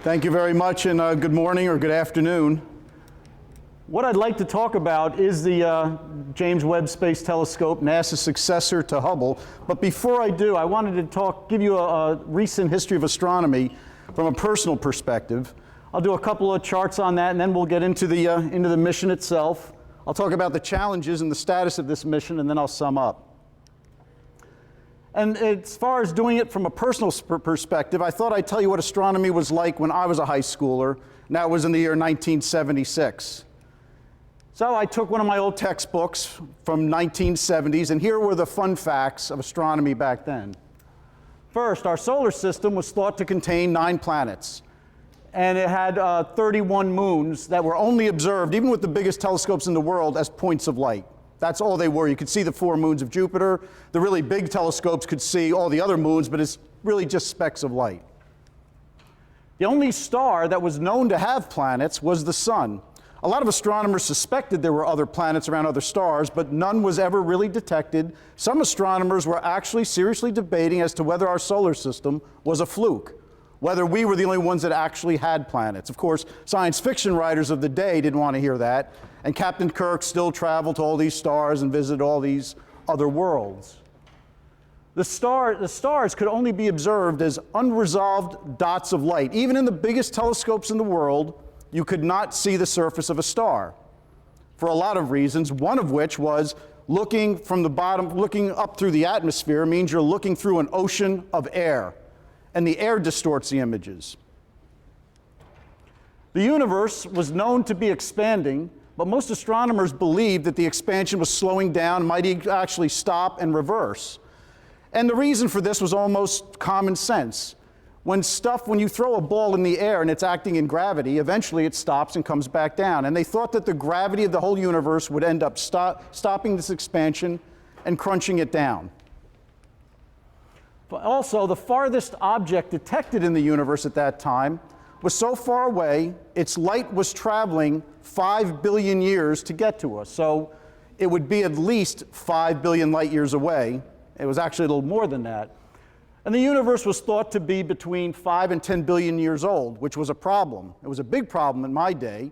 Thank you very much, and good morning or good afternoon. What I'd like to talk about is the James Webb Space Telescope, NASA's successor to Hubble. But before I do, I wanted to give you a recent history of astronomy from a personal perspective. I'll do a couple of charts on that, and then we'll get into the mission itself. I'll talk about the challenges and the status of this mission, and then I'll sum up. And as far as doing it from a personal perspective, I thought I'd tell you what astronomy was like when I was a high schooler, and that was in the year 1976. So I took one of my old textbooks from 1970s, and here were the fun facts of astronomy back then. First, our solar system was thought to contain 9 planets, and it had 31 moons that were only observed, even with the biggest telescopes in the world, as points of light. That's all they were. You could see the 4 moons of Jupiter. The really big telescopes could see all the other moons, but it's really just specks of light. The only star that was known to have planets was the Sun. A lot of astronomers suspected there were other planets around other stars, but none was ever really detected. Some astronomers were actually seriously debating as to whether our solar system was a fluke, whether we were the only ones that actually had planets. Of course, science fiction writers of the day didn't want to hear that, and Captain Kirk still traveled to all these stars and visited all these other worlds. The stars could only be observed as unresolved dots of light. Even in the biggest telescopes in the world, you could not see the surface of a star for a lot of reasons, one of which was looking from the bottom, looking up through the atmosphere means you're looking through an ocean of air, and the air distorts the images. The universe was known to be expanding, but most astronomers believed that the expansion was slowing down, might actually stop and reverse. And the reason for this was almost common sense. When you throw a ball in the air and it's acting in gravity, eventually it stops and comes back down. And they thought that the gravity of the whole universe would end up stopping this expansion and crunching it down. But also, the farthest object detected in the universe at that time was so far away, its light was traveling 5 billion years to get to us. So it would be at least 5 billion light years away. It was actually a little more than that. And the universe was thought to be between 5 and 10 billion years old, which was a problem. It was a big problem in my day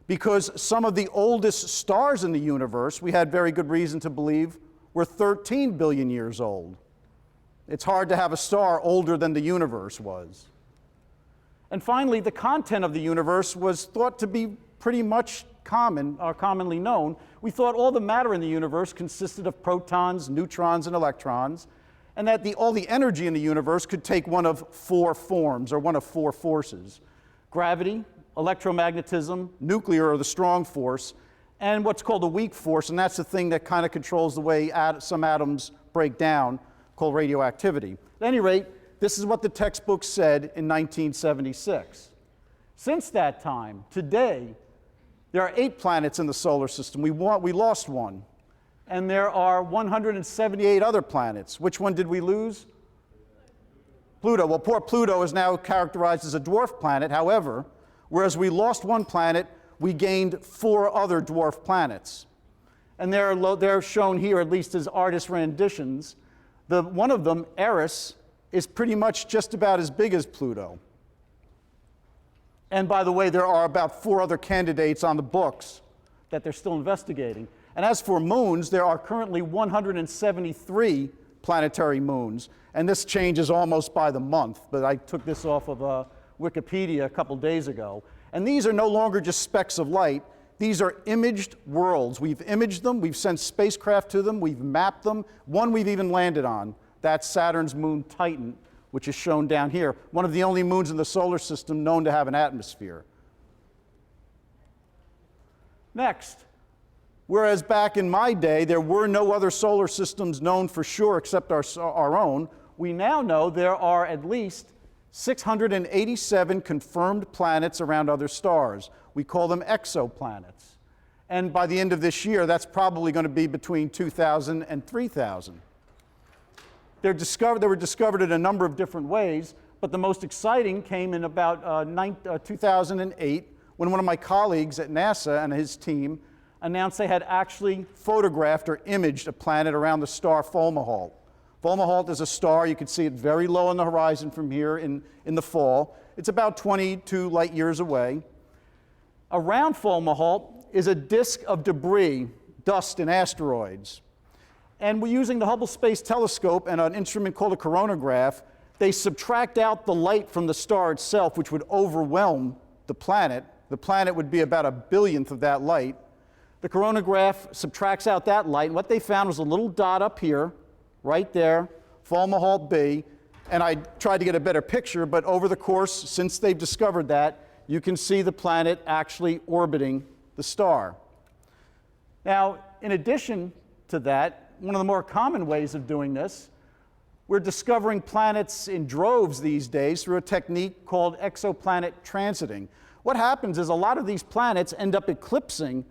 because some of the oldest stars in the universe, we had very good reason to believe, were 13 billion years old. It's hard to have a star older than the universe was. And finally, the content of the universe was thought to be pretty much commonly known. We thought all the matter in the universe consisted of protons, neutrons, and electrons, and that all the energy in the universe could take one of 4 forms, or one of 4 forces: gravity, electromagnetism, nuclear, or the strong force, and what's called a weak force, and that's the thing that kind of controls the way some atoms break down, called radioactivity. At any rate, this is what the textbook said in 1976. Since that time, today, there are 8 planets in the solar system. We lost one. And there are 178 other planets. Which one did we lose? Pluto. Well, poor Pluto is now characterized as a dwarf planet. However, whereas we lost one planet, we gained 4 other dwarf planets. And they're shown here, at least as artist renditions. One of them, Eris, is pretty much just about as big as Pluto. And by the way, there are about 4 other candidates on the books that they're still investigating. And as for moons, there are currently 173 planetary moons. And this changes almost by the month, but I took this off of Wikipedia a couple days ago. And these are no longer just specks of light. These are imaged worlds. We've imaged them, we've sent spacecraft to them, we've mapped them. One we've even landed on. That's Saturn's moon Titan, which is shown down here. One of the only moons in the solar system known to have an atmosphere. Next. Whereas back in my day, there were no other solar systems known for sure except our own, we now know there are at least 687 confirmed planets around other stars. We call them exoplanets. And by the end of this year, that's probably going to be between 2,000 and 3,000. They were discovered in a number of different ways, but the most exciting came in about 2008 when one of my colleagues at NASA and his team announced they had actually photographed or imaged a planet around the star Fomalhaut. Fomalhaut is a star. You can see it very low on the horizon from here in the fall. It's about 22 light years away. Around Fomalhaut is a disk of debris, dust, and asteroids. And we're using the Hubble Space Telescope and an instrument called a coronagraph. They subtract out the light from the star itself, which would overwhelm the planet. The planet would be about a billionth of that light. The coronagraph subtracts out that light, and what they found was a little dot up here, right there, Fomalhaut B, and I tried to get a better picture, but over the course, since they've discovered that, you can see the planet actually orbiting the star. Now, in addition to that, one of the more common ways of doing this, we're discovering planets in droves these days through a technique called exoplanet transiting. What happens is a lot of these planets end up eclipsing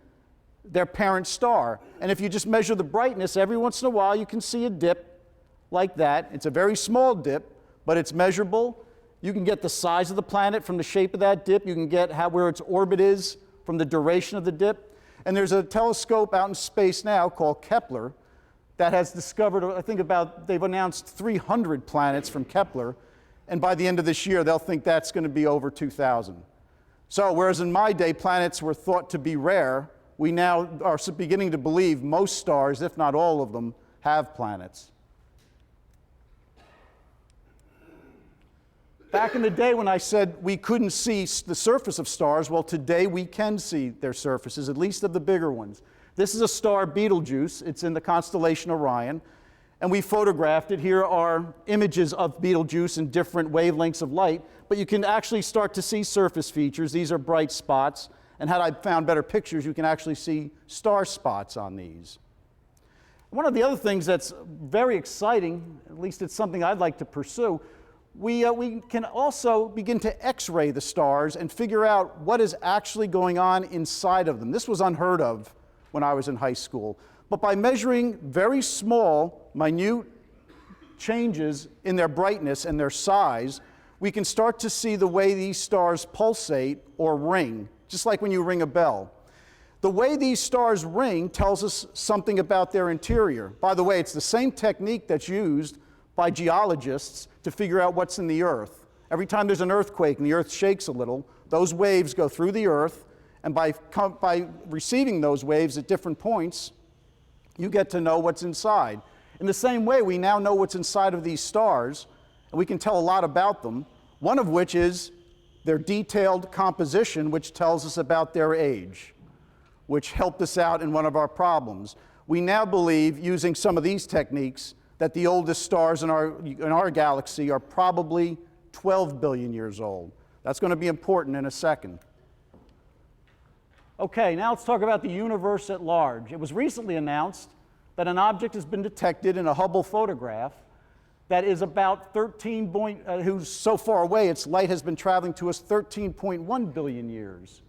their parent star. And if you just measure the brightness, every once in a while you can see a dip like that. It's a very small dip, but it's measurable. You can get the size of the planet from the shape of that dip. You can get where its orbit is from the duration of the dip. And there's a telescope out in space now called Kepler that has discovered, I think they've announced 300 planets from Kepler. And by the end of this year, they'll think that's going to be over 2,000. So whereas in my day, planets were thought to be rare, we now are beginning to believe most stars, if not all of them, have planets. Back in the day when I said we couldn't see the surface of stars, well, today we can see their surfaces, at least of the bigger ones. This is a star, Betelgeuse. It's in the constellation Orion, and we photographed it. Here are images of Betelgeuse in different wavelengths of light, but you can actually start to see surface features. These are bright spots. And had I found better pictures, you can actually see star spots on these. One of the other things that's very exciting, at least it's something I'd like to pursue, we can also begin to X-ray the stars and figure out what is actually going on inside of them. This was unheard of when I was in high school. But by measuring very small, minute changes in their brightness and their size, we can start to see the way these stars pulsate or ring, just like when you ring a bell. The way these stars ring tells us something about their interior. By the way, it's the same technique that's used by geologists to figure out what's in the Earth. Every time there's an earthquake and the Earth shakes a little, those waves go through the Earth, and by receiving those waves at different points, you get to know what's inside. In the same way, we now know what's inside of these stars, and we can tell a lot about them, one of which is their detailed composition, which tells us about their age, which helped us out in one of our problems. We now believe, using some of these techniques, that the oldest stars in our galaxy are probably 12 billion years old. That's going to be important in a second. Okay, now let's talk about the universe at large. It was recently announced that an object has been detected in a Hubble photograph that is about who's so far away, its light has been traveling to us 13.1 billion years.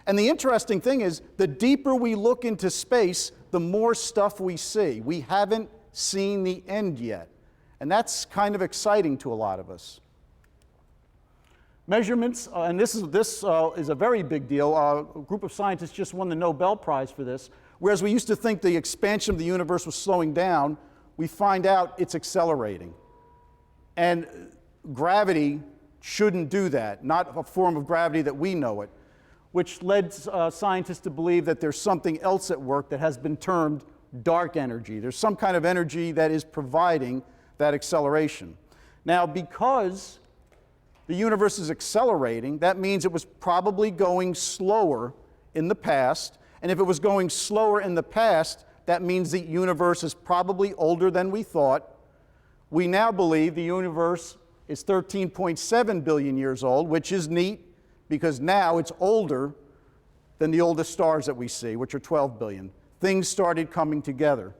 And the interesting thing is, the deeper we look into space, the more stuff we see. We haven't seen the end yet. And that's kind of exciting to a lot of us. Measurements, and this is a very big deal. A group of scientists just won the Nobel Prize for this. Whereas we used to think the expansion of the universe was slowing down, we find out it's accelerating. And gravity shouldn't do that, not a form of gravity that we know it, which led scientists to believe that there's something else at work that has been termed dark energy. There's some kind of energy that is providing that acceleration. Now, because the universe is accelerating, that means it was probably going slower in the past. And if it was going slower in the past, that means the universe is probably older than we thought. We now believe the universe is 13.7 billion years old, which is neat because now it's older than the oldest stars that we see, which are 12 billion. Things started coming together.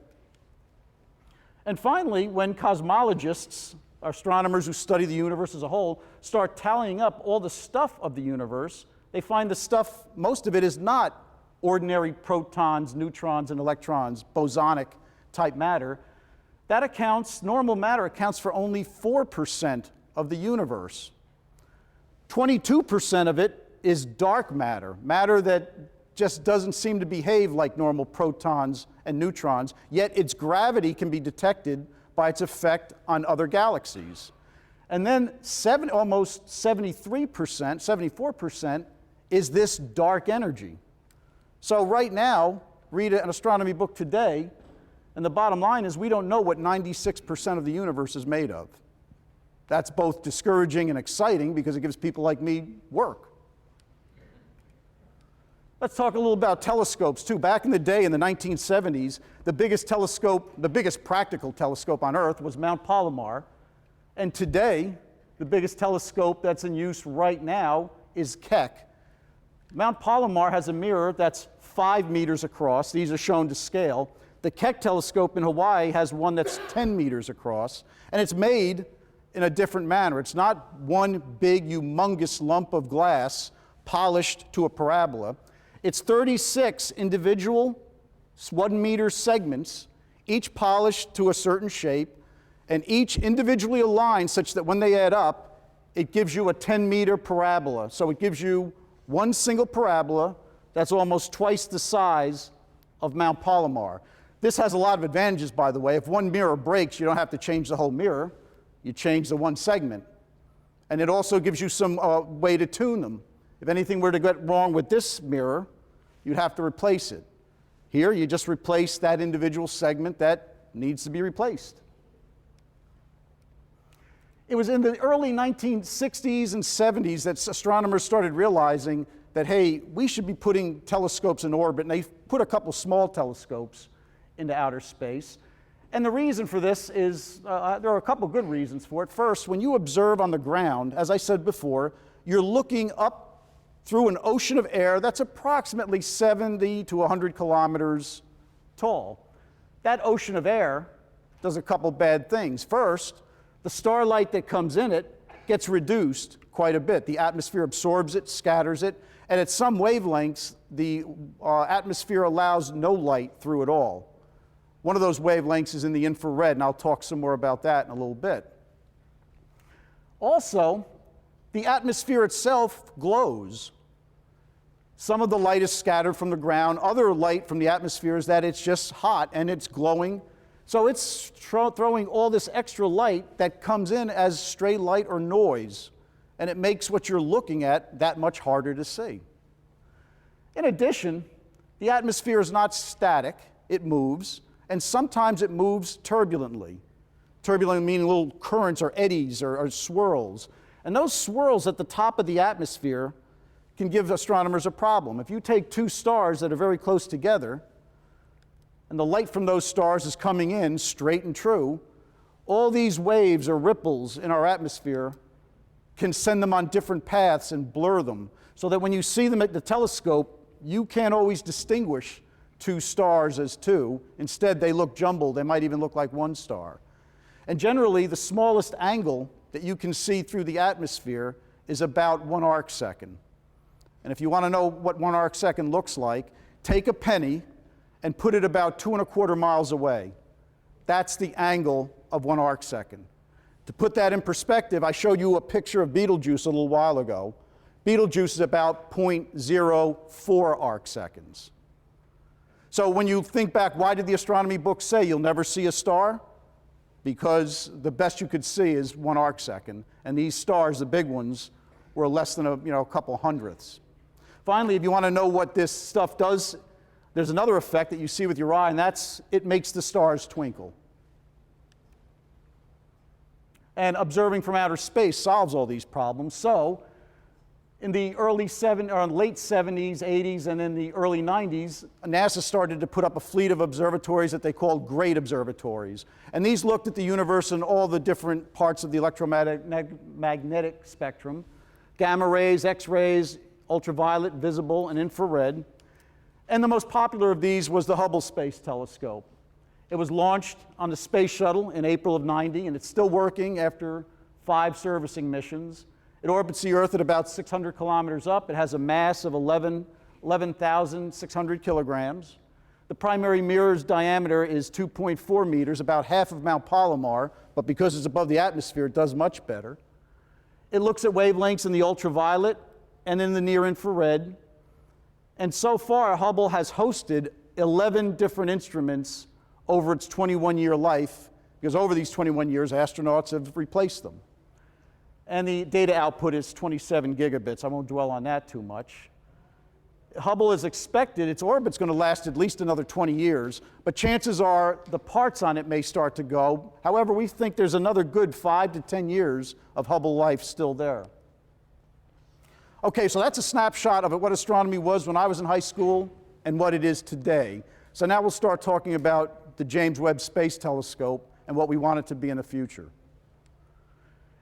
And finally, when cosmologists, astronomers who study the universe as a whole, start tallying up all the stuff of the universe, they find the stuff, most of it is not ordinary protons, neutrons, and electrons, bosonic type matter. That accounts, normal matter accounts for only 4% of the universe. 22% of it is dark matter, matter that just doesn't seem to behave like normal protons and neutrons, yet its gravity can be detected by its effect on other galaxies. And then almost 73%, 74% is this dark energy. So right now, read an astronomy book today, and the bottom line is we don't know what 96% of the universe is made of. That's both discouraging and exciting because it gives people like me work. Let's talk a little about telescopes too. Back in the day, in the 1970s, the biggest telescope, the biggest practical telescope on Earth was Mount Palomar. And today, the biggest telescope that's in use right now is Keck. Mount Palomar has a mirror that's 5 meters across. These are shown to scale. The Keck telescope in Hawaii has one that's 10 meters across, and it's made in a different manner. It's not one big, humongous lump of glass polished to a parabola. It's 36 individual 1 meter segments, each polished to a certain shape, and each individually aligned such that when they add up, it gives you a 10-meter parabola. So it gives you one single parabola that's almost twice the size of Mount Palomar. This has a lot of advantages, by the way. If one mirror breaks, you don't have to change the whole mirror. You change the one segment. And it also gives you some way to tune them. If anything were to get wrong with this mirror, you'd have to replace it. Here, you just replace that individual segment that needs to be replaced. It was in the early 1960s and 70s that astronomers started realizing that, hey, we should be putting telescopes in orbit, and they put a couple small telescopes into outer space. And the reason for this is, there are a couple good reasons for it. First, when you observe on the ground, as I said before, you're looking up through an ocean of air that's approximately 70 to 100 kilometers tall. That ocean of air does a couple bad things. First, the starlight that comes in it gets reduced quite a bit. The atmosphere absorbs it, scatters it, and at some wavelengths, the atmosphere allows no light through at all. One of those wavelengths is in the infrared, and I'll talk some more about that in a little bit. Also, the atmosphere itself glows. Some of the light is scattered from the ground. Other light from the atmosphere is that it's just hot and it's glowing. So it's throwing all this extra light that comes in as stray light or noise, and it makes what you're looking at that much harder to see. In addition, the atmosphere is not static, it moves, and sometimes it moves turbulently. Turbulent meaning little currents or eddies or swirls. And those swirls at the top of the atmosphere can give astronomers a problem. If you take two stars that are very close together, and the light from those stars is coming in straight and true, all these waves or ripples in our atmosphere can send them on different paths and blur them, so that when you see them at the telescope, you can't always distinguish two stars as two. Instead, they look jumbled. They might even look like one star. And generally, the smallest angle that you can see through the atmosphere is about 1 arc second. And if you want to know what 1 arc second looks like, take a penny and put it about 2¼ miles away. That's the angle of 1 arc second. To put that in perspective, I showed you a picture of Betelgeuse a little while ago. Betelgeuse is about 0.04 arc seconds. So when you think back, why did the astronomy books say you'll never see a star? Because the best you could see is 1 arc second, and these stars, the big ones, were less than a couple hundredths. Finally, if you want to know what this stuff does, there's another effect that you see with your eye, and that's it makes the stars twinkle. And observing from outer space solves all these problems. So in the late 70s, 80s, and in the early 90s, NASA started to put up a fleet of observatories that they called great observatories. And these looked at the universe in all the different parts of the electromagnetic spectrum: gamma rays, X-rays, ultraviolet, visible, and infrared. And the most popular of these was the Hubble Space Telescope. It was launched on the space shuttle in April of '90, and it's still working after 5 servicing missions. It orbits the Earth at about 600 kilometers up. It has a mass of 11,600 kilograms. The primary mirror's diameter is 2.4 meters, about half of Mount Palomar, but because it's above the atmosphere, it does much better. It looks at wavelengths in the ultraviolet and in the near infrared. And so far, Hubble has hosted 11 different instruments over its 21-year life, because over these 21 years, astronauts have replaced them. And the data output is 27 gigabits. I won't dwell on that too much. Hubble is expected, its orbit's going to last at least another 20 years, but chances are the parts on it may start to go. However, we think there's another good 5 to 10 years of Hubble life still there. Okay, so that's a snapshot of what astronomy was when I was in high school and what it is today. So now we'll start talking about the James Webb Space Telescope and what we want it to be in the future.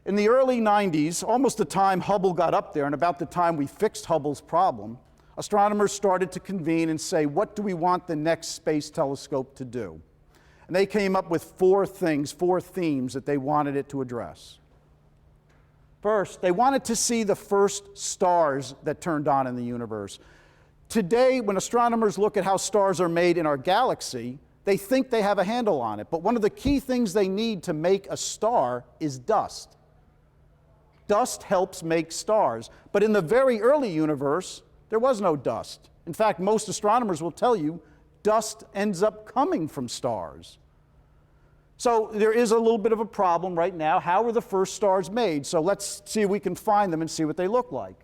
In the early 90s, almost the time Hubble got up there and about the time we fixed Hubble's problem, astronomers started to convene and say, what do we want the next space telescope to do? And they came up with 4 themes that they wanted it to address. First, they wanted to see the first stars that turned on in the universe. Today, when astronomers look at how stars are made in our galaxy, they think they have a handle on it. But one of the key things they need to make a star is dust. Dust helps make stars. But in the very early universe, there was no dust. In fact, most astronomers will tell you dust ends up coming from stars. So there is a little bit of a problem right now. How were the first stars made? So let's see if we can find them and see what they look like.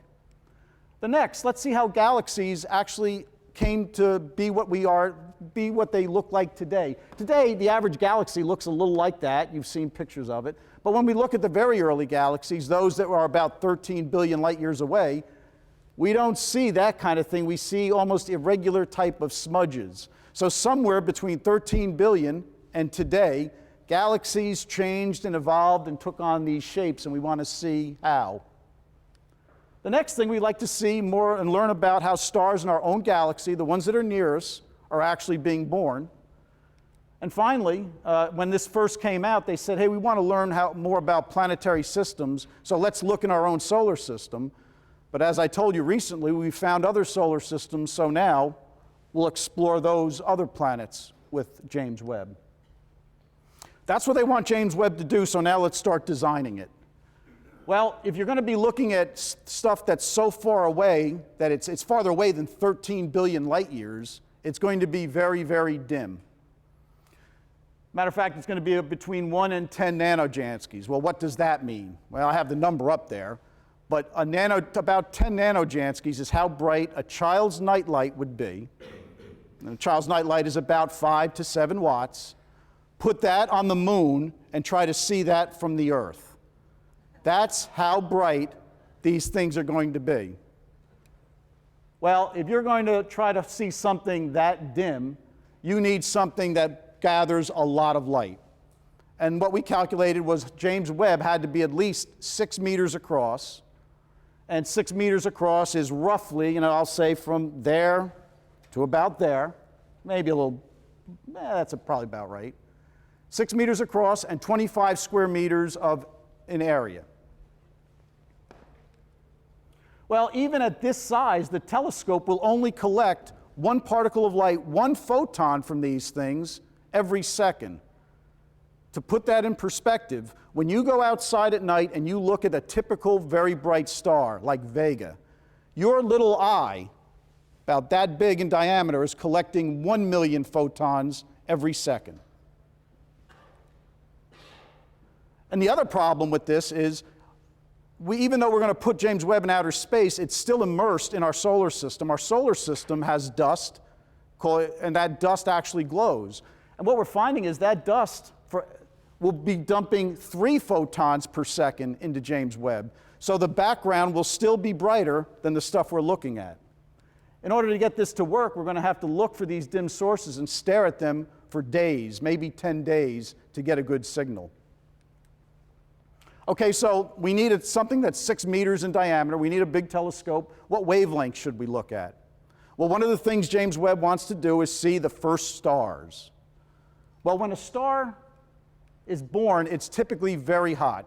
The next, let's see how galaxies actually came to be what they look like today. Today, the average galaxy looks a little like that. You've seen pictures of it. But when we look at the very early galaxies, those that were about 13 billion light years away, we don't see that kind of thing. We see almost irregular type of smudges. So somewhere between 13 billion and today, galaxies changed and evolved and took on these shapes, and we want to see how. The next thing we'd like to see more and learn about how stars in our own galaxy, the ones that are near us, are actually being born. And finally, when this first came out, they said, hey, we want to learn more about planetary systems, so let's look in our own solar system. But as I told you recently, we found other solar systems, so now we'll explore those other planets with James Webb. That's what they want James Webb to do, so now let's start designing it. Well, if you're going to be looking at stuff that's so far away that it's farther away than 13 billion light years, it's going to be very, very dim. Matter of fact, it's going to be between 1 and 10 nanojanskis. Well, what does that mean? Well, I have the number up there. But about 10 nanojanskis is how bright a child's nightlight would be. And a child's nightlight is about 5 to 7 watts. Put that on the moon and try to see that from the Earth. That's how bright these things are going to be. Well, if you're going to try to see something that dim, you need something that gathers a lot of light. And what we calculated was James Webb had to be at least 6 meters across. And 6 meters across is roughly, I'll say from there to about there, maybe a little, that's probably about right. 6 meters across and 25 square meters in area. Well, even at this size, the telescope will only collect 1 particle of light, 1 photon from these things every second. To put that in perspective, when you go outside at night and you look at a typical very bright star like Vega, your little eye, about that big in diameter, is collecting 1 million photons every second. And the other problem with this is, even though we're going to put James Webb in outer space, it's still immersed in our solar system. Our solar system has dust, and that dust actually glows. And what we're finding is that dust will be dumping 3 photons per second into James Webb. So the background will still be brighter than the stuff we're looking at. In order to get this to work, we're going to have to look for these dim sources and stare at them for days, maybe 10 days, to get a good signal. Okay, so we needed something that's 6 meters in diameter. We need a big telescope. What wavelength should we look at? Well, one of the things James Webb wants to do is see the first stars. Well, when a star is born, it's typically very hot.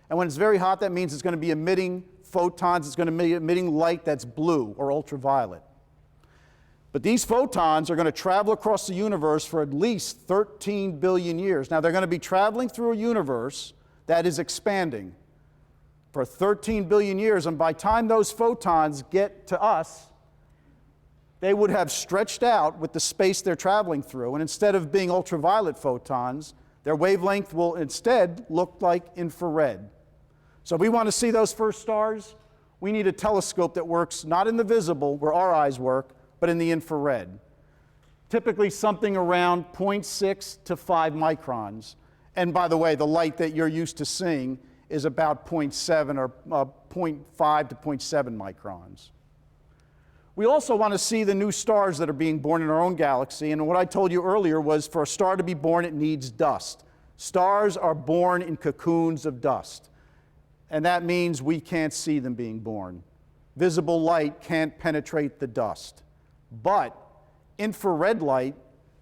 And when it's very hot, that means it's going to be emitting photons, it's going to be emitting light that's blue or ultraviolet. But these photons are going to travel across the universe for at least 13 billion years. Now, they're going to be traveling through a universe that is expanding for 13 billion years, and by the time those photons get to us, they would have stretched out with the space they're traveling through, and instead of being ultraviolet photons, Their wavelength will instead look like infrared. So if we want to see those first stars, we need a telescope that works not in the visible, where our eyes work, but in the infrared. Typically something around 0.6 to 5 microns. And by the way, the light that you're used to seeing is about 0.7 or 0.5 to 0.7 microns. We also want to see the new stars that are being born in our own galaxy, and what I told you earlier was for a star to be born, it needs dust. Stars are born in cocoons of dust, and that means we can't see them being born. Visible light can't penetrate the dust, but infrared light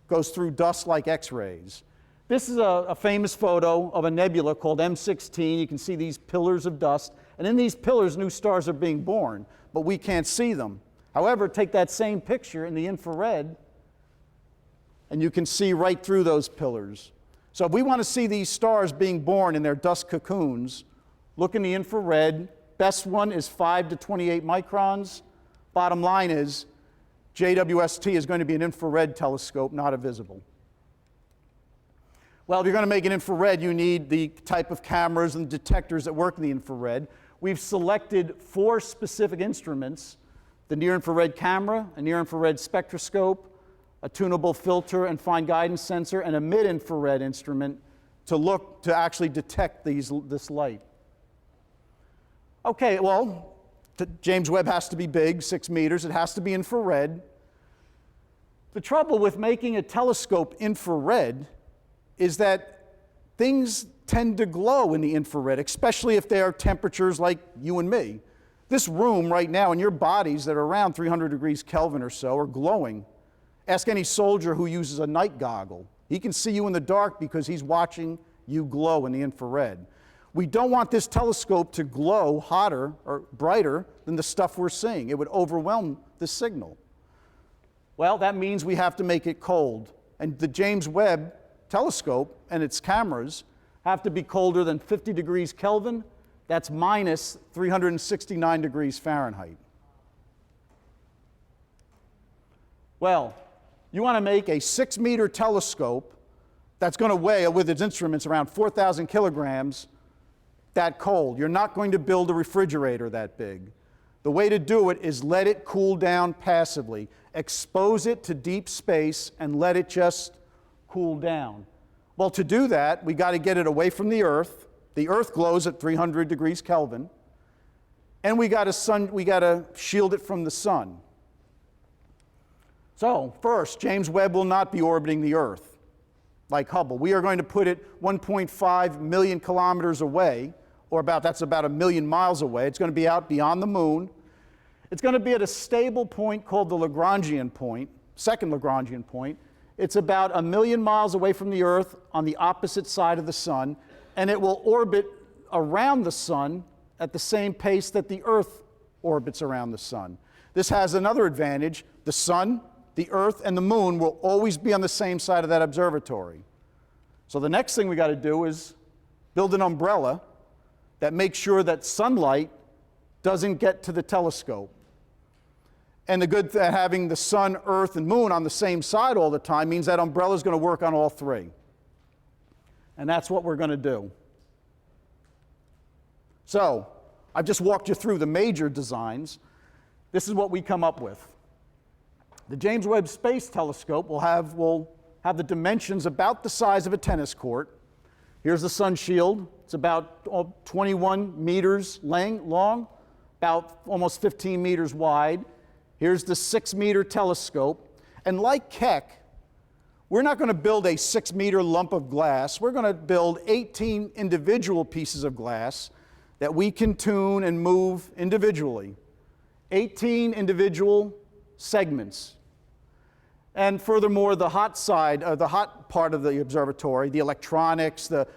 goes through dust like X-rays. This is a famous photo of a nebula called M16. You can see these pillars of dust, and in these pillars, new stars are being born, but we can't see them. However, take that same picture in the infrared, and you can see right through those pillars. So if we want to see these stars being born in their dust cocoons, look in the infrared. Best one is 5 to 28 microns. Bottom line is, JWST is going to be an infrared telescope, not a visible. Well, if you're going to make an infrared, you need the type of cameras and detectors that work in the infrared. We've selected 4 specific instruments: the near-infrared camera, a near-infrared spectroscope, a tunable filter and fine guidance sensor, and a mid-infrared instrument to actually detect this light. Okay, well, James Webb has to be big, 6 meters. It has to be infrared. The trouble with making a telescope infrared is that things tend to glow in the infrared, especially if they are temperatures like you and me. This room right now and your bodies that are around 300 degrees Kelvin or so are glowing. Ask any soldier who uses a night goggle. He can see you in the dark because he's watching you glow in the infrared. We don't want this telescope to glow hotter or brighter than the stuff we're seeing. It would overwhelm the signal. Well, that means we have to make it cold. And the James Webb telescope and its cameras have to be colder than 50 degrees Kelvin. That's minus 369 degrees Fahrenheit. Well, you want to make a 6-meter telescope that's going to weigh, with its instruments, around 4,000 kilograms, that cold. You're not going to build a refrigerator that big. The way to do it is let it cool down passively. Expose it to deep space and let it just cool down. Well, to do that, we got to get it away from the Earth. The Earth glows at 300 degrees Kelvin, and we got to shield it from the sun. So, first, James Webb will not be orbiting the Earth like Hubble. We are going to put it 1.5 million kilometers away, or that's about 1 million miles away. It's going to be out beyond the moon. It's going to be at a stable point called the Lagrangian point, second Lagrangian point. It's about 1 million miles away from the Earth on the opposite side of the sun, and it will orbit around the sun at the same pace that the Earth orbits around the sun. This has another advantage. The sun, the Earth, and the moon will always be on the same side of that observatory. So the next thing we got to do is build an umbrella that makes sure that sunlight doesn't get to the telescope. And the good thing, having the sun, Earth, and moon on the same side all the time means that umbrella is going to work on all 3. And that's what we're going to do. So, I've just walked you through the major designs. This is what we come up with. The James Webb Space Telescope will have the dimensions about the size of a tennis court. Here's the sun shield. It's about 21 meters long, about almost 15 meters wide. Here's the 6-meter telescope. And like Keck, we're not going to build a 6-meter lump of glass. We're going to build 18 individual pieces of glass that we can tune and move individually. 18 individual segments. And furthermore, the hot part of the observatory, the electronics, the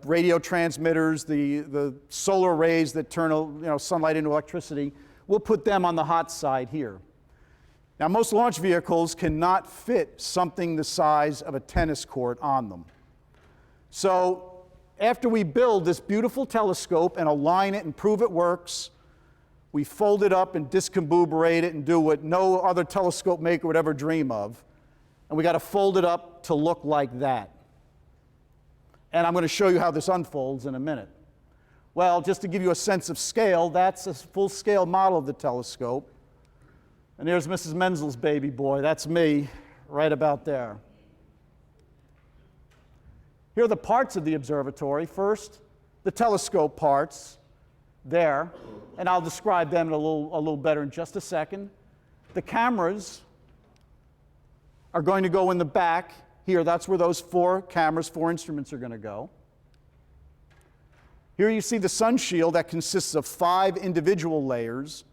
radio transmitters, the solar rays that turn sunlight into electricity, we'll put them on the hot side here. Now, most launch vehicles cannot fit something the size of a tennis court on them. So after we build this beautiful telescope and align it and prove it works, we fold it up and discombobulate it and do what no other telescope maker would ever dream of. And we got to fold it up to look like that. And I'm going to show you how this unfolds in a minute. Well, just to give you a sense of scale, that's a full-scale model of the telescope. And there's Mrs. Menzel's baby boy. That's me, right about there. Here are the parts of the observatory. First, the telescope parts there, and I'll describe them a little better in just a second. The cameras are going to go in the back here. That's where those 4 cameras, 4 instruments are going to go. Here you see the sun shield that consists of 5 individual layers.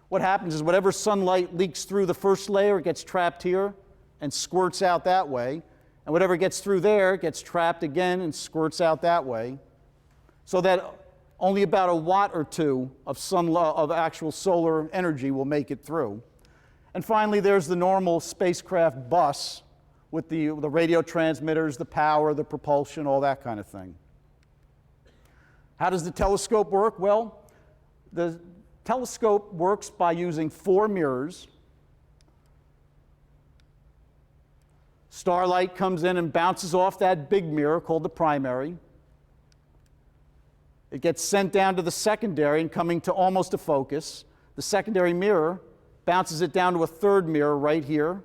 What happens is whatever sunlight leaks through the first layer, it gets trapped here and squirts out that way. And whatever gets through there gets trapped again and squirts out that way. So that only about a watt or 2 of actual solar energy will make it through. And finally, there's the normal spacecraft bus with the radio transmitters, the power, the propulsion, all that kind of thing. How does the telescope work? Well, the telescope works by using 4 mirrors. Starlight comes in and bounces off that big mirror called the primary. It gets sent down to the secondary and coming to almost a focus. The secondary mirror bounces it down to a 3rd mirror right here,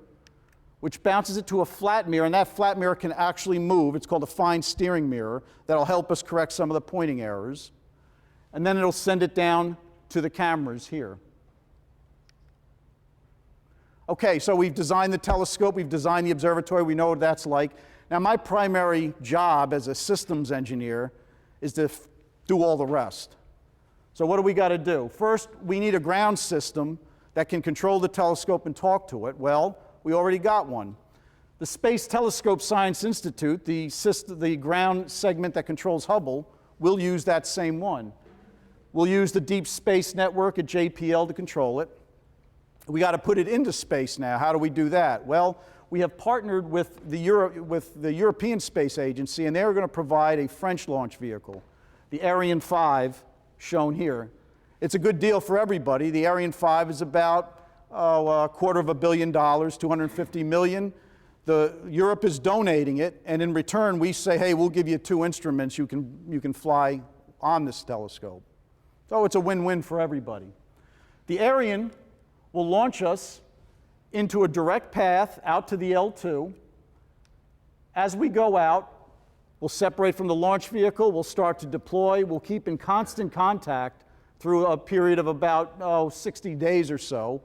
which bounces it to a flat mirror, and that flat mirror can actually move. It's called a fine steering mirror. That'll help us correct some of the pointing errors. And then it'll send it down to the cameras here. Okay, so we've designed the telescope, we've designed the observatory, we know what that's like. Now, my primary job as a systems engineer is to do all the rest. So what do we got to do? First, we need a ground system that can control the telescope and talk to it. Well, we already got one. The Space Telescope Science Institute, the ground segment that controls Hubble, will use that same one. We'll use the Deep Space Network at JPL to control it. We got to put it into space now. How do we do that? Well, we have partnered with the European Space Agency, and they're going to provide a French launch vehicle, the Ariane 5, shown here. It's a good deal for everybody. The Ariane 5 is about $250 million, $250 million. Europe is donating it, and in return, we say, hey, we'll give you 2 instruments you can fly on this telescope. So it's a win-win for everybody. The Ariane will launch us into a direct path out to the L2. As we go out, we'll separate from the launch vehicle, we'll start to deploy, we'll keep in constant contact through a period of about 60 days or so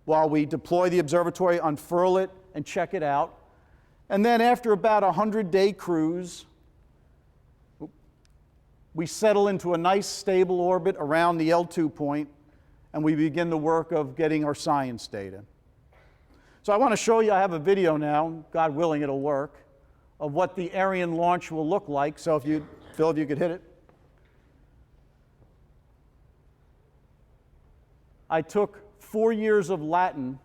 while we deploy the observatory, unfurl it, and check it out. And then after about a 100-day cruise, we settle into a nice stable orbit around the L2 point, and we begin the work of getting our science data. So I want to show you, I have a video now, God willing it'll work, of what the Ariane launch will look like. So if you, Phil, if you could hit it. I took 4 years of Latin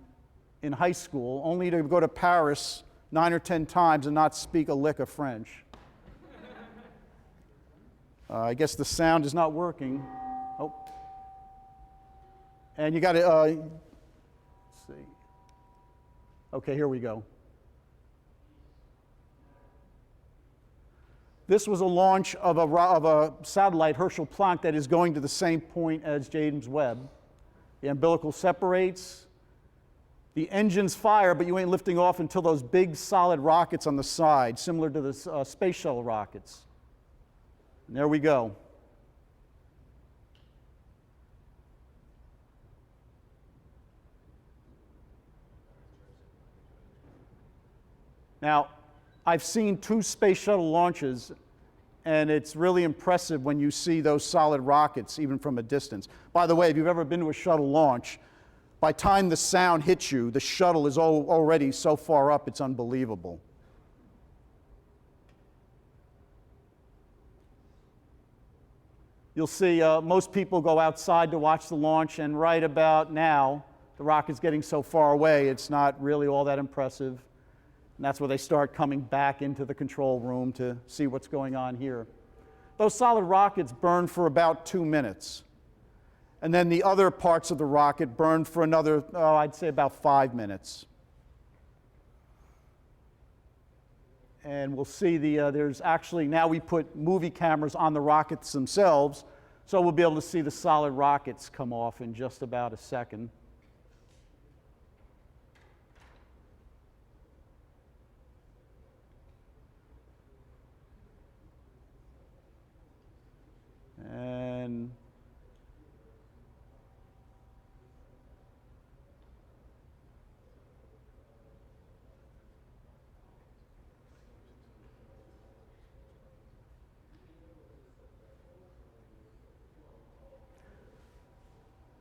in high school, only to go to Paris 9 or 10 times and not speak a lick of French. I guess the sound is not working. Oh. And you got to, let's see. Okay, here we go. This was a launch of a satellite, Herschel Planck, that is going to the same point as James Webb. The umbilical separates, the engines fire, but you ain't lifting off until those big solid rockets on the side, similar to the space shuttle rockets. And there we go. Now, I've seen 2 space shuttle launches, and it's really impressive when you see those solid rockets, even from a distance. By the way, if you've ever been to a shuttle launch, by the time the sound hits you, the shuttle is already so far up, it's unbelievable. You'll see most people go outside to watch the launch, and right about now, the rocket's getting so far away, it's not really all that impressive. And that's where they start coming back into the control room to see what's going on here. Those solid rockets burn for about 2 minutes. And then the other parts of the rocket burn for another, I'd say about 5 minutes. And we'll see there's actually, now we put movie cameras on the rockets themselves, so we'll be able to see the solid rockets come off in just about a second. And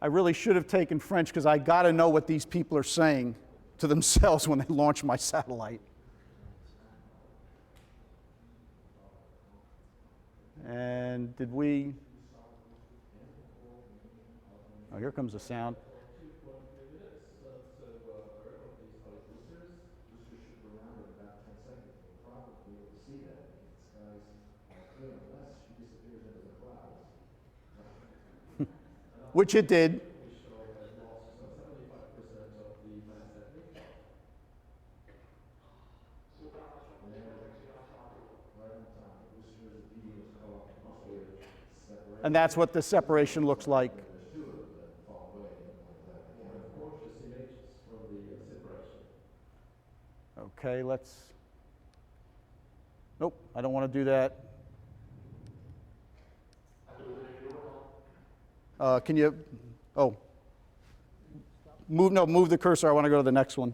I really should have taken French because I got to know what these people are saying to themselves when they launch my satellite. And did we? Oh, here comes the sound. Which it did. And that's what the separation looks like. Okay, let's. Nope, I don't want to do that. Can you, move the cursor. I want to go to the next one.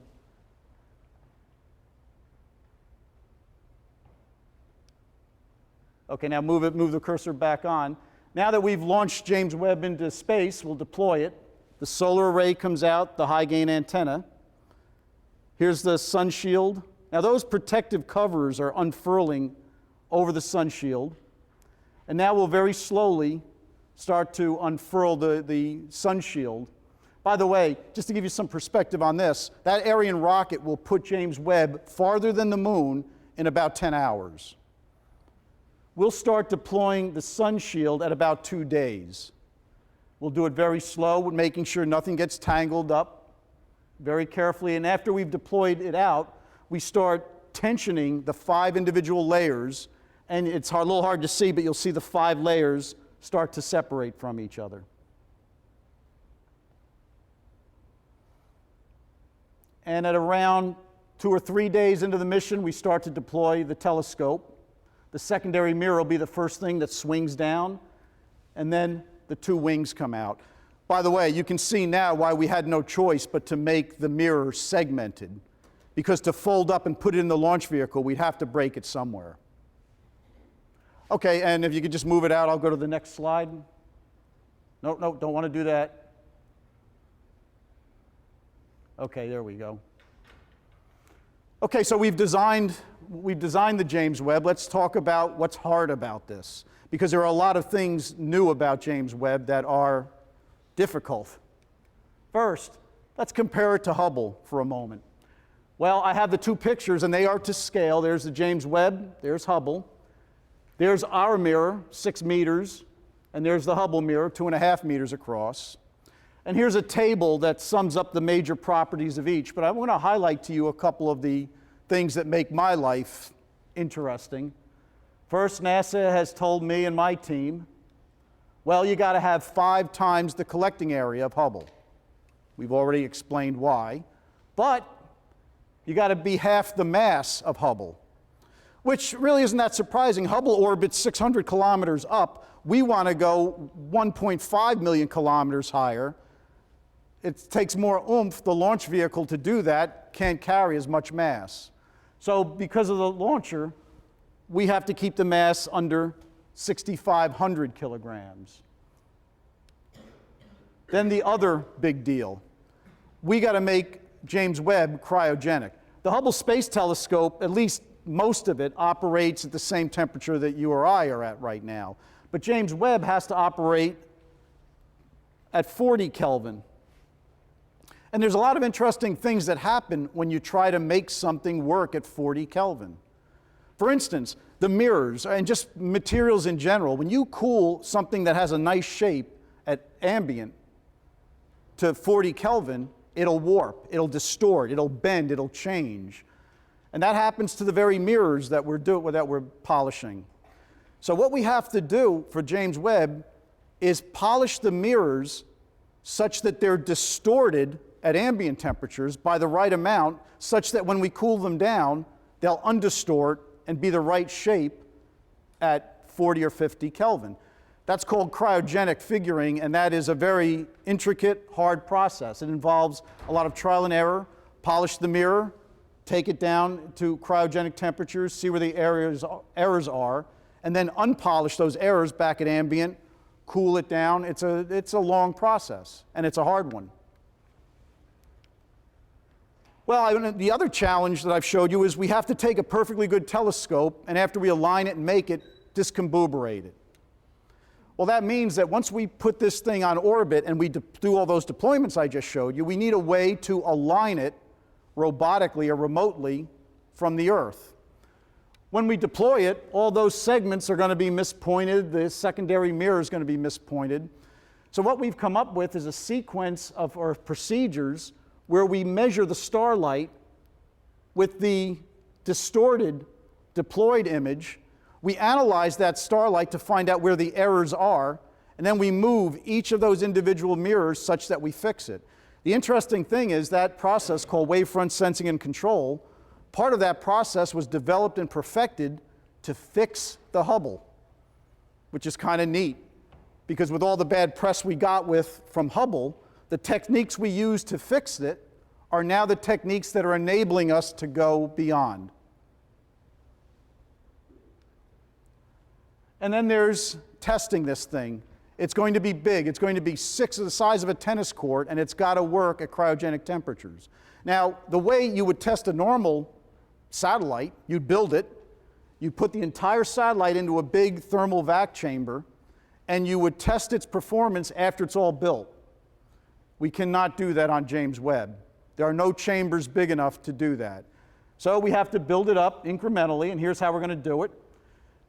Okay, now move the cursor back on. Now that we've launched James Webb into space, we'll deploy it. The solar array comes out, the high gain antenna. Here's the sun shield. Now those protective covers are unfurling over the sun shield. And now we'll very slowly start to unfurl the sun shield. By the way, just to give you some perspective on this, that Ariane rocket will put James Webb farther than the moon in about 10 hours. We'll start deploying the sun shield at about 2 days. We'll do it very slow, making sure nothing gets tangled up very carefully. And after we've deployed it out, we start tensioning the 5 individual layers. And it's a little hard to see, but you'll see the 5 layers start to separate from each other. And at around 2 or 3 days into the mission, we start to deploy the telescope. The secondary mirror will be the first thing that swings down, and then the 2 wings come out. By the way, you can see now why we had no choice but to make the mirror segmented, because to fold up and put it in the launch vehicle, we'd have to break it somewhere. Okay, and if you could just move it out, I'll go to the next slide. No, don't want to do that. Okay, there we go. Okay, so we've designed the James Webb. Let's talk about what's hard about this, because there are a lot of things new about James Webb that are difficult. First, let's compare it to Hubble for a moment. Well, I have the 2 pictures, and they are to scale. There's the James Webb, there's Hubble. There's our mirror, 6 meters, and there's the Hubble mirror, 2.5 meters across. And here's a table that sums up the major properties of each, but I want to highlight to you a couple of the things that make my life interesting. First, NASA has told me and my team, well, you got to have 5 times the collecting area of Hubble. We've already explained why, but you got to be half the mass of Hubble, which really isn't that surprising. Hubble orbits 600 kilometers up. We want to go 1.5 million kilometers higher. It takes more oomph. The launch vehicle to do that can't carry as much mass. So because of the launcher, we have to keep the mass under 6,500 kilograms. Then the other big deal, we got to make James Webb cryogenic. The Hubble Space Telescope, at least most of it, operates at the same temperature that you or I are at right now. But James Webb has to operate at 40 Kelvin. And there's a lot of interesting things that happen when you try to make something work at 40 Kelvin. For instance, the mirrors, and just materials in general, when you cool something that has a nice shape at ambient to 40 Kelvin, it'll warp, it'll distort, it'll bend, it'll change. And that happens to the very mirrors that we're polishing. So what we have to do for James Webb is polish the mirrors such that they're distorted at ambient temperatures by the right amount, such that when we cool them down, they'll undistort and be the right shape at 40 or 50 Kelvin. That's called cryogenic figuring, and that is a very intricate, hard process. It involves a lot of trial and error. Polish the mirror, take it down to cryogenic temperatures, see where the errors are, and then unpolish those errors back at ambient, cool it down. It's a long process, and it's a hard one. Well, the other challenge that I've showed you is we have to take a perfectly good telescope, and after we align it and make it, discombuberate it. Well, that means that once we put this thing on orbit and we do all those deployments I just showed you, we need a way to align it robotically or remotely from the Earth. When we deploy it, all those segments are going to be mispointed. The secondary mirror is going to be mispointed. So what we've come up with is a sequence of procedures where we measure the starlight with the distorted deployed image. We analyze that starlight to find out where the errors are, and then we move each of those individual mirrors such that we fix it. The interesting thing is that process called wavefront sensing and control, part of that process was developed and perfected to fix the Hubble, which is kind of neat, because with all the bad press we got from Hubble, the techniques we used to fix it are now the techniques that are enabling us to go beyond. And then there's testing this thing. It's going to be big. It's going to be the size of a tennis court, and it's got to work at cryogenic temperatures. Now, the way you would test a normal satellite, you'd build it, you'd put the entire satellite into a big thermal vac chamber, and you would test its performance after it's all built. We cannot do that on James Webb. There are no chambers big enough to do that. So we have to build it up incrementally, and here's how we're going to do it.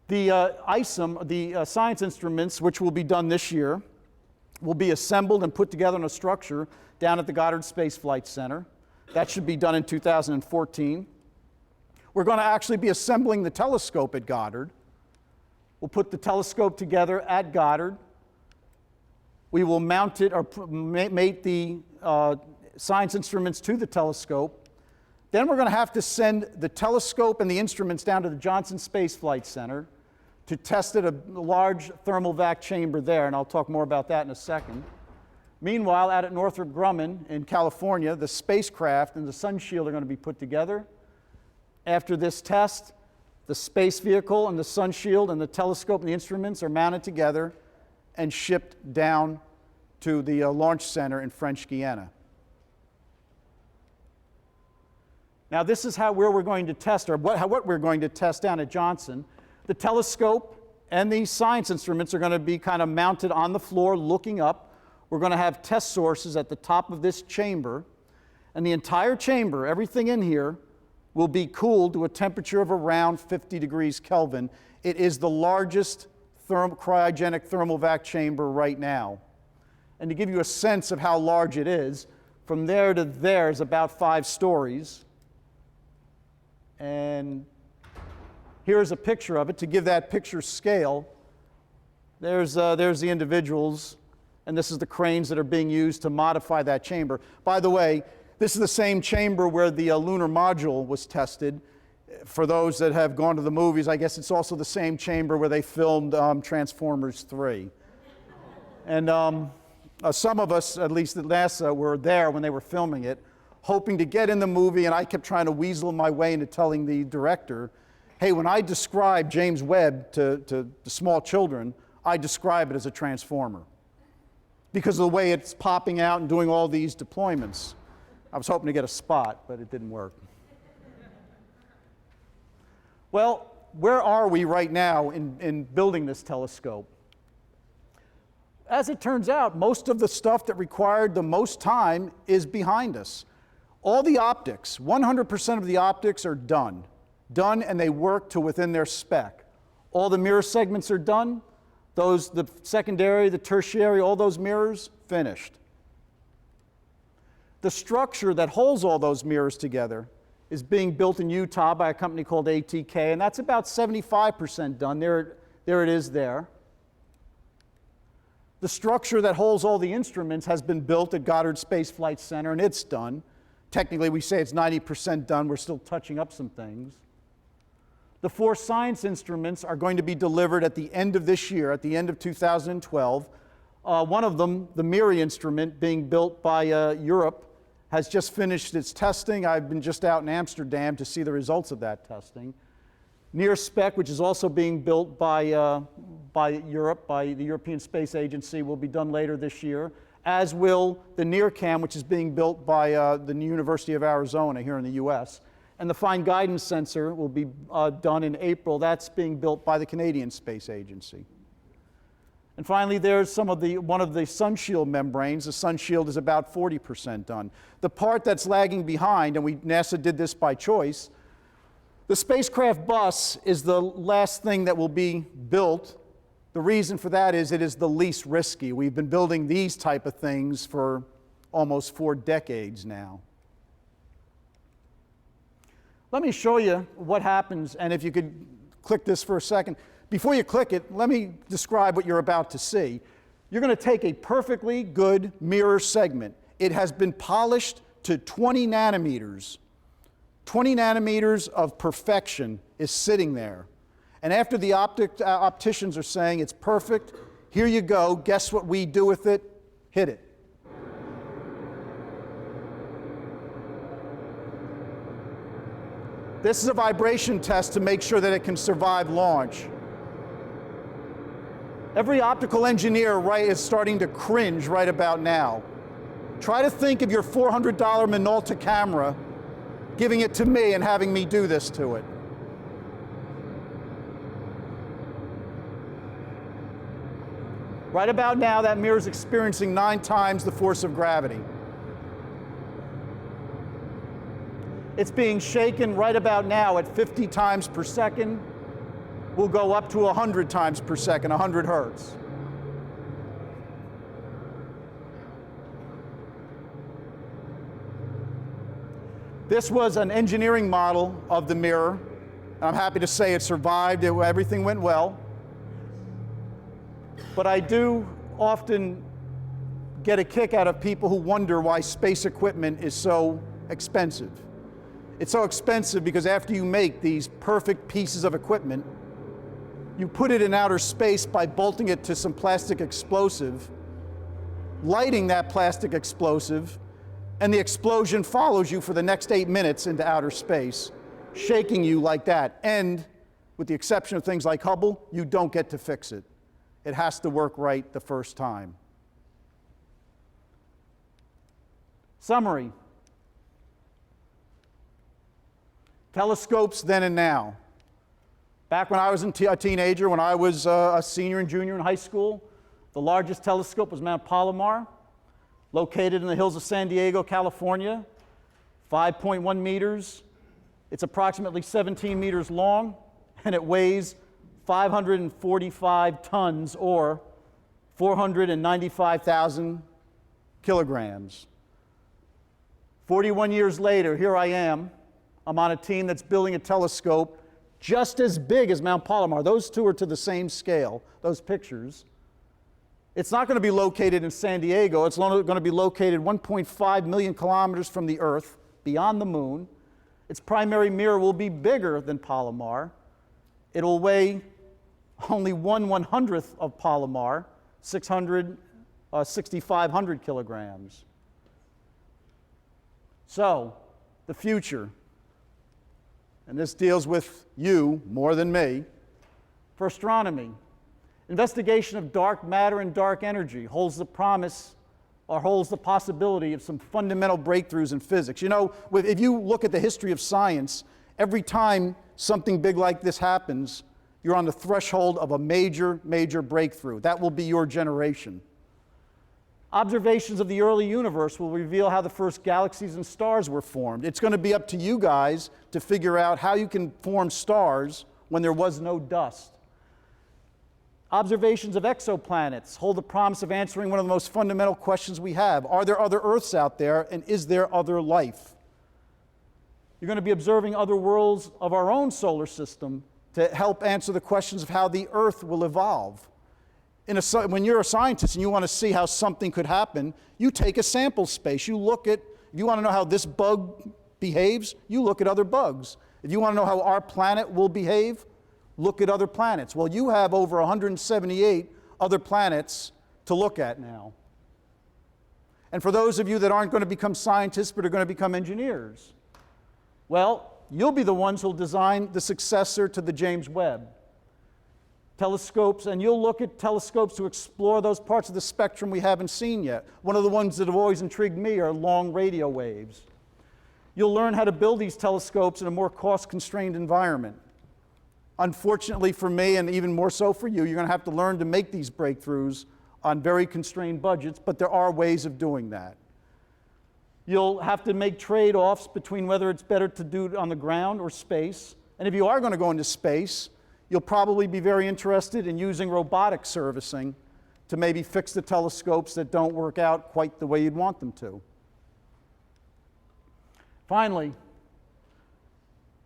The ISOM, the science instruments, which will be done this year, will be assembled and put together in a structure down at the Goddard Space Flight Center. That should be done in 2014. We're going to actually be assembling the telescope at Goddard. We'll put the telescope together at Goddard. We will mount it or mate the science instruments to the telescope. Then we're going to have to send the telescope and the instruments down to the Johnson Space Flight Center to test at a large thermal vac chamber there, and I'll talk more about that in a second. Meanwhile, out at Northrop Grumman in California, the spacecraft and the sun shield are going to be put together. After this test, the space vehicle and the sun shield and the telescope and the instruments are mounted together and shipped down to the launch center in French Guiana. Now, this is where we're going to test, or what we're going to test down at Johnson. The telescope and the science instruments are going to be kind of mounted on the floor looking up. We're going to have test sources at the top of this chamber, and the entire chamber, everything in here, will be cooled to a temperature of around 50 degrees Kelvin. It is the largest cryogenic thermal vac chamber right now. And to give you a sense of how large it is, from there to there is about 5 stories. And here's a picture of it to give that picture scale. There's the individuals, and this is the cranes that are being used to modify that chamber. By the way, this is the same chamber where the lunar module was tested. For those that have gone to the movies, I guess it's also the same chamber where they filmed Transformers 3. And some of us, at least at NASA, were there when they were filming it, hoping to get in the movie, and I kept trying to weasel my way into telling the director, hey, when I describe James Webb to the small children, I describe it as a transformer because of the way it's popping out and doing all these deployments. I was hoping to get a spot, but it didn't work. Well, where are we right now in building this telescope? As it turns out, most of the stuff that required the most time is behind us. All the optics, 100% of the optics are done, and they work to within their spec. All the mirror segments are done. The secondary, the tertiary, all those mirrors, finished. The structure that holds all those mirrors together is being built in Utah by a company called ATK, and that's about 75% done. There it is there. The structure that holds all the instruments has been built at Goddard Space Flight Center, and it's done. Technically, we say it's 90% done. We're still touching up some things. The 4 science instruments are going to be delivered at the end of this year, at the end of 2012. One of them, the MIRI instrument, being built by Europe, has just finished its testing. I've been just out in Amsterdam to see the results of that testing. NearSpec, which is also being built by Europe, by the European Space Agency, will be done later this year, as will the NearCam, which is being built by the University of Arizona here in the US. And the Fine Guidance Sensor will be done in April. That's being built by the Canadian Space Agency. And finally, there's one of the sunshield membranes. The sunshield is about 40% done. The part that's lagging behind, and NASA did this by choice, the spacecraft bus is the last thing that will be built. The reason for that is it is the least risky. We've been building these type of things for almost 4 decades now. Let me show you what happens, and if you could click this for a second. Before you click it, let me describe what you're about to see. You're going to take a perfectly good mirror segment. It has been polished to 20 nanometers. 20 nanometers of perfection is sitting there. And after the opticians are saying it's perfect, here you go, guess what we do with it? Hit it. This is a vibration test to make sure that it can survive launch. Every optical engineer is starting to cringe right about now. Try to think of your $400 Minolta camera, giving it to me and having me do this to it. Right about now, that mirror is experiencing 9 times the force of gravity. It's being shaken right about now at 50 times per second. Will go up to 100 times per second, 100 hertz. This was an engineering model of the mirror. And I'm happy to say it survived. Everything went well. But I do often get a kick out of people who wonder why space equipment is so expensive. It's so expensive because after you make these perfect pieces of equipment, you put it in outer space by bolting it to some plastic explosive, lighting that plastic explosive, and the explosion follows you for the next 8 minutes into outer space, shaking you like that. And with the exception of things like Hubble, you don't get to fix it. It has to work right the first time. Summary. Telescopes then and now. Back when I was a teenager, when I was a senior and junior in high school, the largest telescope was Mount Palomar, located in the hills of San Diego, California, 5.1 meters. It's approximately 17 meters long, and it weighs 545 tons, or 495,000 kilograms. 41 years later, here I am. I'm on a team that's building a telescope just as big as Mount Palomar. Those two are to the same scale, those pictures. It's not going to be located in San Diego. It's going to be located 1.5 million kilometers from the Earth, beyond the moon. Its primary mirror will be bigger than Palomar. It'll weigh only 1/100th of Palomar, 6,500 kilograms. So, the future. And this deals with you more than me. For astronomy, investigation of dark matter and dark energy holds the promise, or holds the possibility, of some fundamental breakthroughs in physics. You know, if you look at the history of science, every time something big like this happens, you're on the threshold of a major, major breakthrough. That will be your generation. Observations of the early universe will reveal how the first galaxies and stars were formed. It's going to be up to you guys to figure out how you can form stars when there was no dust. Observations of exoplanets hold the promise of answering one of the most fundamental questions we have. Are there other Earths out there, and is there other life? You're going to be observing other worlds of our own solar system to help answer the questions of how the Earth will evolve. When you're a scientist and you want to see how something could happen, you take a sample space. You look at, if you want to know how this bug behaves, you look at other bugs. If you want to know how our planet will behave, look at other planets. Well, you have over 178 other planets to look at now. And for those of you that aren't going to become scientists but are going to become engineers, well, you'll be the ones who'll design the successor to the James Webb telescopes, and you'll look at telescopes to explore those parts of the spectrum we haven't seen yet. One of the ones that have always intrigued me are long radio waves. You'll learn how to build these telescopes in a more cost-constrained environment. Unfortunately for me, and even more so for you, you're going to have to learn to make these breakthroughs on very constrained budgets, but there are ways of doing that. You'll have to make trade-offs between whether it's better to do it on the ground or space. And if you are going to go into space, you'll probably be very interested in using robotic servicing to maybe fix the telescopes that don't work out quite the way you'd want them to. Finally,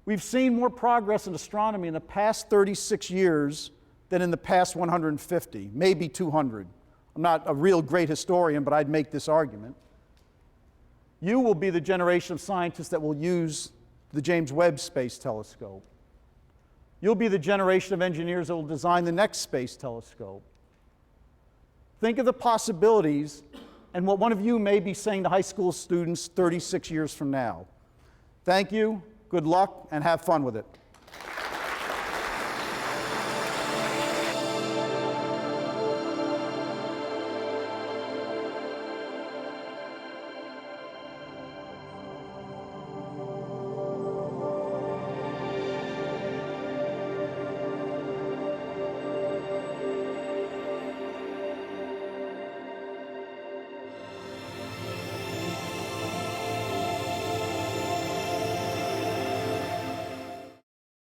we've seen more progress in astronomy in the past 36 years than in the past 150, maybe 200. I'm not a real great historian, but I'd make this argument. You will be the generation of scientists that will use the James Webb Space Telescope. You'll be the generation of engineers that will design the next space telescope. Think of the possibilities and what one of you may be saying to high school students 36 years from now. Thank you, good luck, and have fun with it.